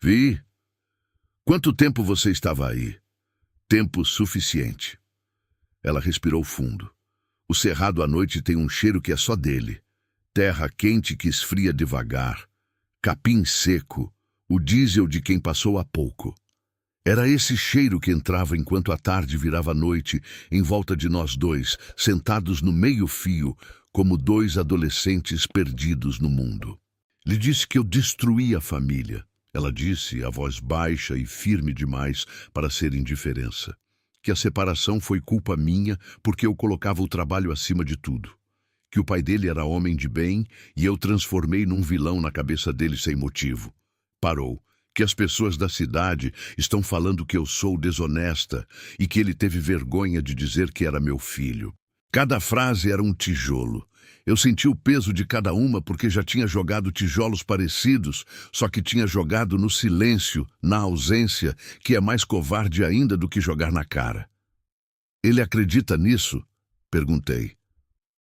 Vi. Quanto tempo você estava aí? Tempo suficiente. Ela respirou fundo. O cerrado à noite tem um cheiro que é só dele. Terra quente que esfria devagar. Capim seco. O diesel de quem passou há pouco. Era esse cheiro que entrava enquanto a tarde virava noite, em volta de nós dois, sentados no meio-fio, como 2 adolescentes perdidos no mundo. Lhe disse que eu destruí a família. Ela disse, a voz baixa e firme demais para ser indiferença, que a separação foi culpa minha porque eu colocava o trabalho acima de tudo. Que o pai dele era homem de bem e eu transformei num vilão na cabeça dele sem motivo. Parou. Que as pessoas da cidade estão falando que eu sou desonesta e que ele teve vergonha de dizer que era meu filho. Cada frase era um tijolo. Eu senti o peso de cada uma porque já tinha jogado tijolos parecidos, só que tinha jogado no silêncio, na ausência, que é mais covarde ainda do que jogar na cara. Ele acredita nisso? Perguntei.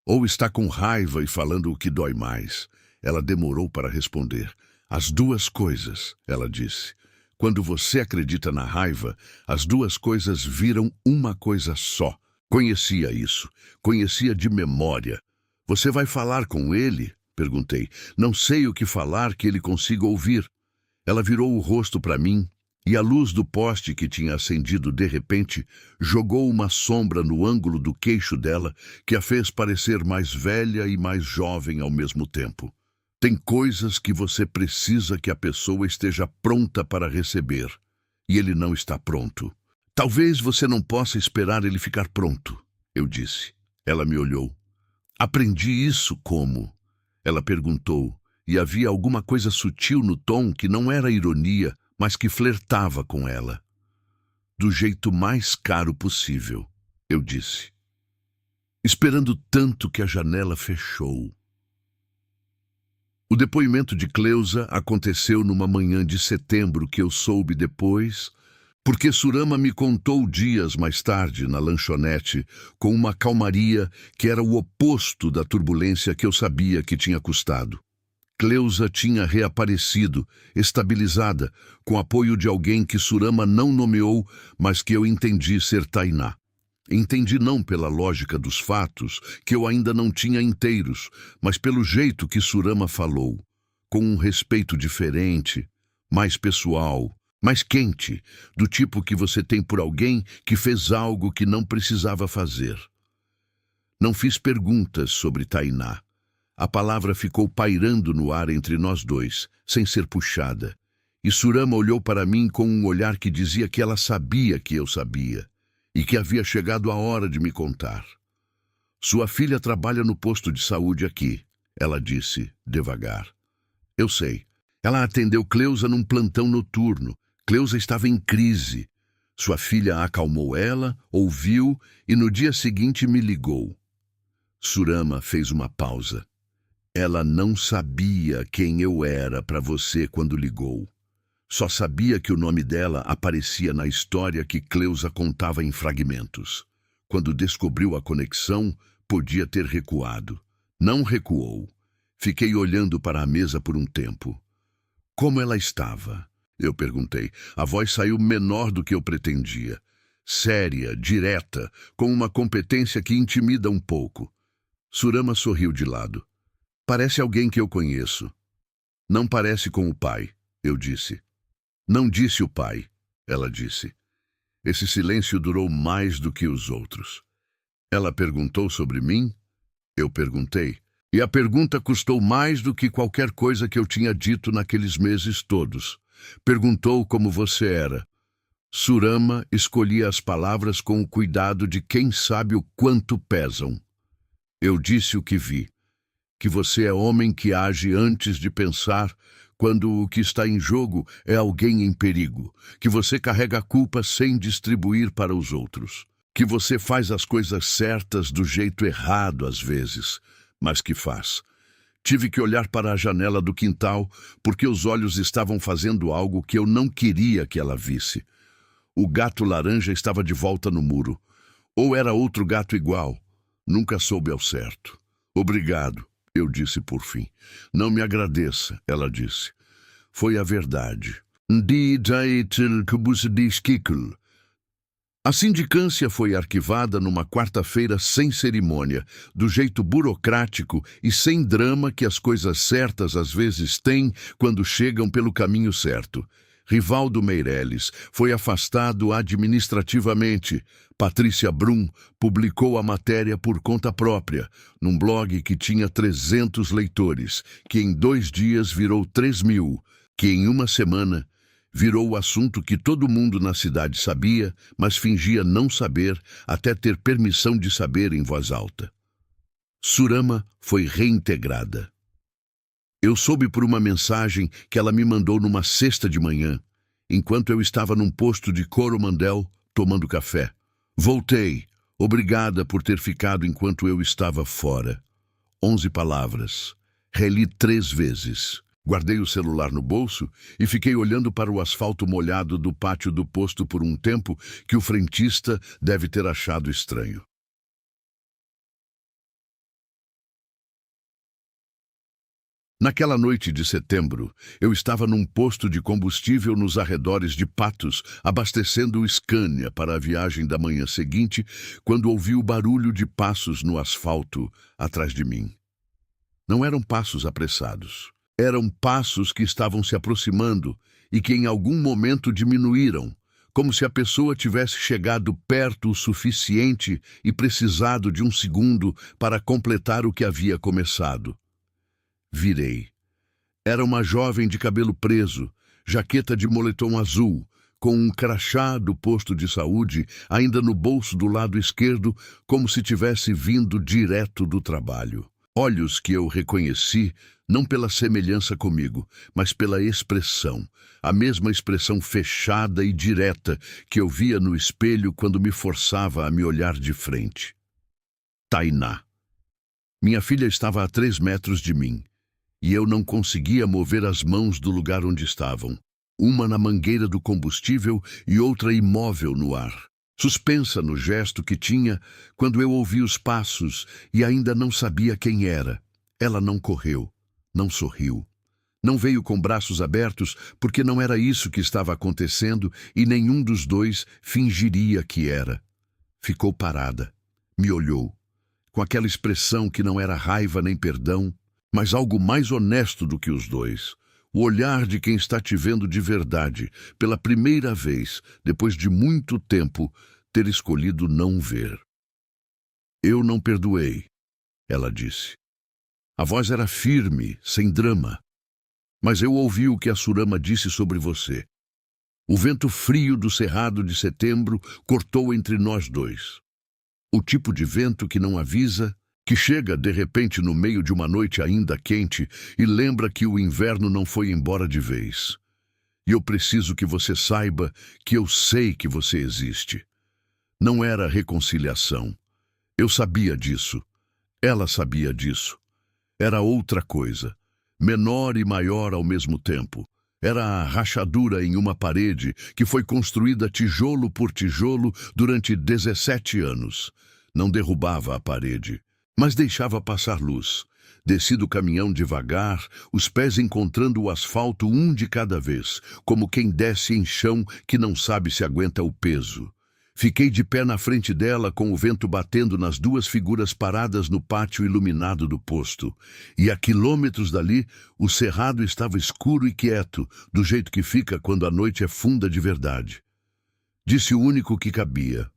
Ou está com raiva e falando o que dói mais? Ela demorou para responder. As 2 coisas, ela disse. Quando você acredita na raiva, as 2 coisas viram uma coisa só. Conhecia isso. Conhecia de memória. Você vai falar com ele? Perguntei. Não sei o que falar que ele consiga ouvir. Ela virou o rosto para mim e a luz do poste que tinha acendido de repente jogou uma sombra no ângulo do queixo dela que a fez parecer mais velha e mais jovem ao mesmo tempo. Tem coisas que você precisa que a pessoa esteja pronta para receber, e ele não está pronto. Talvez você não possa esperar ele ficar pronto, eu disse. Ela me olhou. Aprendi isso como? Ela perguntou, e havia alguma coisa sutil no tom que não era ironia, mas que flertava com ela. Do jeito mais caro possível, eu disse. Esperando tanto que a janela fechou. O depoimento de Cleusa aconteceu numa manhã de setembro que eu soube depois, porque Surama me contou dias mais tarde na lanchonete, com uma calmaria que era o oposto da turbulência que eu sabia que tinha custado. Cleusa tinha reaparecido, estabilizada, com apoio de alguém que Surama não nomeou, mas que eu entendi ser Tainá. Entendi não pela lógica dos fatos, que eu ainda não tinha inteiros, mas pelo jeito que Surama falou, com um respeito diferente, mais pessoal, mais quente, do tipo que você tem por alguém que fez algo que não precisava fazer. Não fiz perguntas sobre Tainá. A palavra ficou pairando no ar entre nós dois, sem ser puxada. E Surama olhou para mim com um olhar que dizia que ela sabia que eu sabia, e que havia chegado a hora de me contar. Sua filha trabalha no posto de saúde aqui, ela disse, devagar. Eu sei. Ela atendeu Cleusa num plantão noturno. Cleusa estava em crise. Sua filha acalmou ela, ouviu e no dia seguinte me ligou. Surama fez uma pausa. Ela não sabia quem eu era para você quando ligou. Só sabia que o nome dela aparecia na história que Cleusa contava em fragmentos. Quando descobriu a conexão, podia ter recuado. Não recuou. Fiquei olhando para a mesa por um tempo. Como ela estava? Eu perguntei. A voz saiu menor do que eu pretendia. Séria, direta, com uma competência que intimida um pouco. Surama sorriu de lado. Parece alguém que eu conheço. Não parece com o pai, eu disse. Não disse o pai, ela disse. Esse silêncio durou mais do que os outros. Ela perguntou sobre mim? Eu perguntei. E a pergunta custou mais do que qualquer coisa que eu tinha dito naqueles meses todos. Perguntou como você era. Surama escolhia as palavras com o cuidado de quem sabe o quanto pesam. Eu disse o que vi. Que você é homem que age antes de pensar, quando o que está em jogo é alguém em perigo, que você carrega a culpa sem distribuir para os outros, que você faz as coisas certas do jeito errado às vezes, mas que faz. Tive que olhar para a janela do quintal porque os olhos estavam fazendo algo que eu não queria que ela visse. O gato laranja estava de volta no muro. Ou era outro gato igual. Nunca soube ao certo. Obrigado. Eu disse por fim. Não me agradeça, ela disse. Foi a verdade. A sindicância foi arquivada numa quarta-feira sem cerimônia, do jeito burocrático e sem drama que as coisas certas às vezes têm quando chegam pelo caminho certo. Rivaldo Meirelles foi afastado administrativamente. Patrícia Brum publicou a matéria por conta própria, num blog que tinha 300 leitores, que em 2 dias virou 3.000, que em uma semana virou o assunto que todo mundo na cidade sabia, mas fingia não saber até ter permissão de saber em voz alta. Surama foi reintegrada. Eu soube por uma mensagem que ela me mandou numa sexta de manhã, enquanto eu estava num posto de Coromandel tomando café. Voltei. Obrigada por ter ficado enquanto eu estava fora. 11 palavras. Reli 3 vezes. Guardei o celular no bolso e fiquei olhando para o asfalto molhado do pátio do posto por um tempo que o frentista deve ter achado estranho. Naquela noite de setembro, eu estava num posto de combustível nos arredores de Patos, abastecendo o Scania para a viagem da manhã seguinte, quando ouvi o barulho de passos no asfalto atrás de mim. Não eram passos apressados. Eram passos que estavam se aproximando e que em algum momento diminuíram, como se a pessoa tivesse chegado perto o suficiente e precisado de um segundo para completar o que havia começado. Virei. Era uma jovem de cabelo preso, jaqueta de moletom azul, com um crachá do posto de saúde ainda no bolso do lado esquerdo, como se tivesse vindo direto do trabalho. Olhos que eu reconheci, não pela semelhança comigo, mas pela expressão, a mesma expressão fechada e direta que eu via no espelho quando me forçava a me olhar de frente. Tainá. Minha filha estava a 3 metros de mim, e eu não conseguia mover as mãos do lugar onde estavam, uma na mangueira do combustível e outra imóvel no ar, suspensa no gesto que tinha quando eu ouvi os passos e ainda não sabia quem era. Ela não correu, não sorriu, não veio com braços abertos, porque não era isso que estava acontecendo e nenhum dos dois fingiria que era. Ficou parada, me olhou, com aquela expressão que não era raiva nem perdão, mas algo mais honesto do que os dois. O olhar de quem está te vendo de verdade, pela primeira vez, depois de muito tempo, ter escolhido não ver. Eu não perdoei, ela disse. A voz era firme, sem drama. Mas eu ouvi o que a Surama disse sobre você. O vento frio do cerrado de setembro cortou entre nós dois. O tipo de vento que não avisa, que chega de repente no meio de uma noite ainda quente e lembra que o inverno não foi embora de vez. E eu preciso que você saiba que eu sei que você existe. Não era reconciliação. Eu sabia disso. Ela sabia disso. Era outra coisa, menor e maior ao mesmo tempo. Era a rachadura em uma parede que foi construída tijolo por tijolo durante 17 anos. Não derrubava a parede, mas deixava passar luz. Desci do caminhão devagar, os pés encontrando o asfalto um de cada vez, como quem desce em chão que não sabe se aguenta o peso. Fiquei de pé na frente dela com o vento batendo nas duas figuras paradas no pátio iluminado do posto. E a quilômetros dali, o cerrado estava escuro e quieto, do jeito que fica quando a noite é funda de verdade. Disse o único que cabia.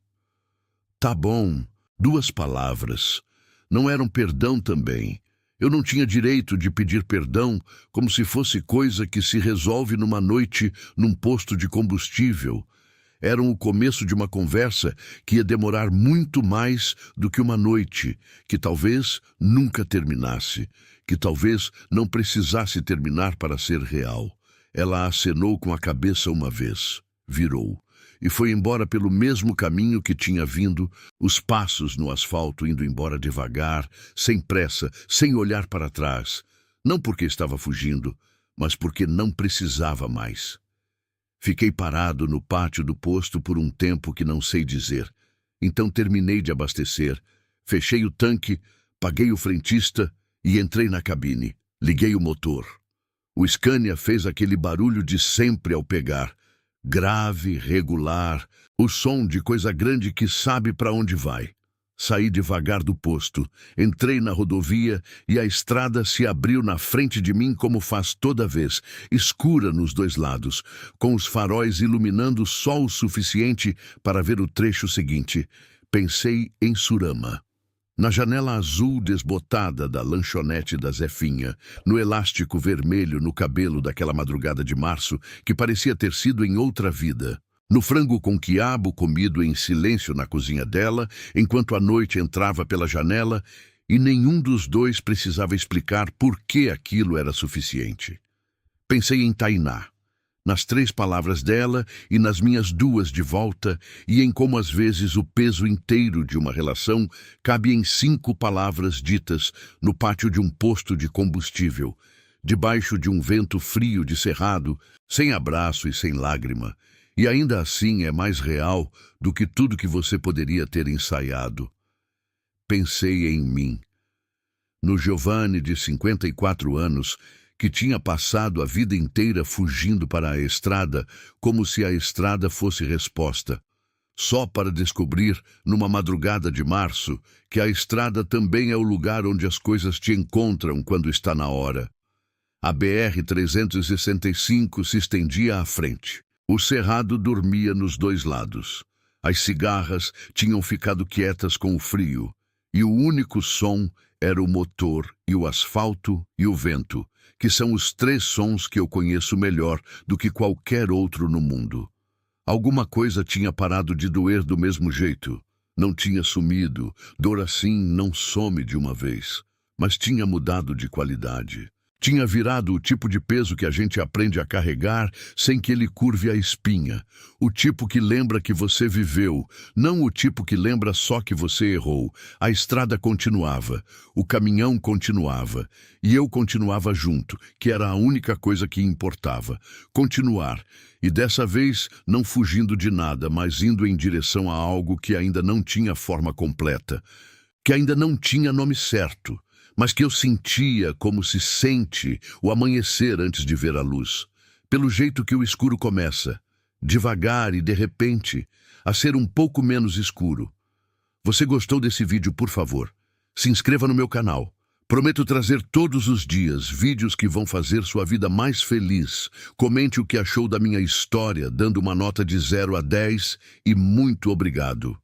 Tá bom, 2 palavras. Não era um perdão também. Eu não tinha direito de pedir perdão como se fosse coisa que se resolve numa noite num posto de combustível. Eram o começo de uma conversa que ia demorar muito mais do que uma noite, que talvez nunca terminasse, que talvez não precisasse terminar para ser real. Ela acenou com a cabeça uma vez, virou, e foi embora pelo mesmo caminho que tinha vindo, os passos no asfalto indo embora devagar, sem pressa, sem olhar para trás. Não porque estava fugindo, mas porque não precisava mais. Fiquei parado no pátio do posto por um tempo que não sei dizer. Então terminei de abastecer, fechei o tanque, paguei o frentista e entrei na cabine. Liguei o motor. O Scania fez aquele barulho de sempre ao pegar. Grave, regular, o som de coisa grande que sabe para onde vai. Saí devagar do posto, entrei na rodovia e a estrada se abriu na frente de mim como faz toda vez, escura nos 2 lados, com os faróis iluminando só o suficiente para ver o trecho seguinte. Pensei em Surama. Na janela azul desbotada da lanchonete da Zefinha, no elástico vermelho no cabelo daquela madrugada de março que parecia ter sido em outra vida. No frango com quiabo comido em silêncio na cozinha dela, enquanto a noite entrava pela janela, e nenhum dos dois precisava explicar por que aquilo era suficiente. Pensei em Tainá, nas 3 palavras dela e nas minhas 2 de volta, e em como às vezes o peso inteiro de uma relação cabe em 5 palavras ditas no pátio de um posto de combustível, debaixo de um vento frio de cerrado, sem abraço e sem lágrima. E ainda assim é mais real do que tudo que você poderia ter ensaiado. Pensei em mim, no Giovanni de 54 anos, que tinha passado a vida inteira fugindo para a estrada, como se a estrada fosse resposta, só para descobrir, numa madrugada de março, que a estrada também é o lugar onde as coisas te encontram quando está na hora. A BR-365 se estendia à frente. O cerrado dormia nos 2 lados. As cigarras tinham ficado quietas com o frio, e o único som era o motor e o asfalto e o vento, que são os 3 sons que eu conheço melhor do que qualquer outro no mundo. Alguma coisa tinha parado de doer do mesmo jeito. Não tinha sumido, dor assim não some de uma vez, mas tinha mudado de qualidade. Tinha virado o tipo de peso que a gente aprende a carregar sem que ele curve a espinha. O tipo que lembra que você viveu, não o tipo que lembra só que você errou. A estrada continuava, o caminhão continuava, e eu continuava junto, que era a única coisa que importava. Continuar, e dessa vez não fugindo de nada, mas indo em direção a algo que ainda não tinha forma completa, que ainda não tinha nome certo, mas que eu sentia como se sente o amanhecer antes de ver a luz. Pelo jeito que o escuro começa, devagar e de repente, a ser um pouco menos escuro. Você gostou desse vídeo, por favor? Se inscreva no meu canal. Prometo trazer todos os dias vídeos que vão fazer sua vida mais feliz. Comente o que achou da minha história, dando uma nota de 0 a 10 e muito obrigado.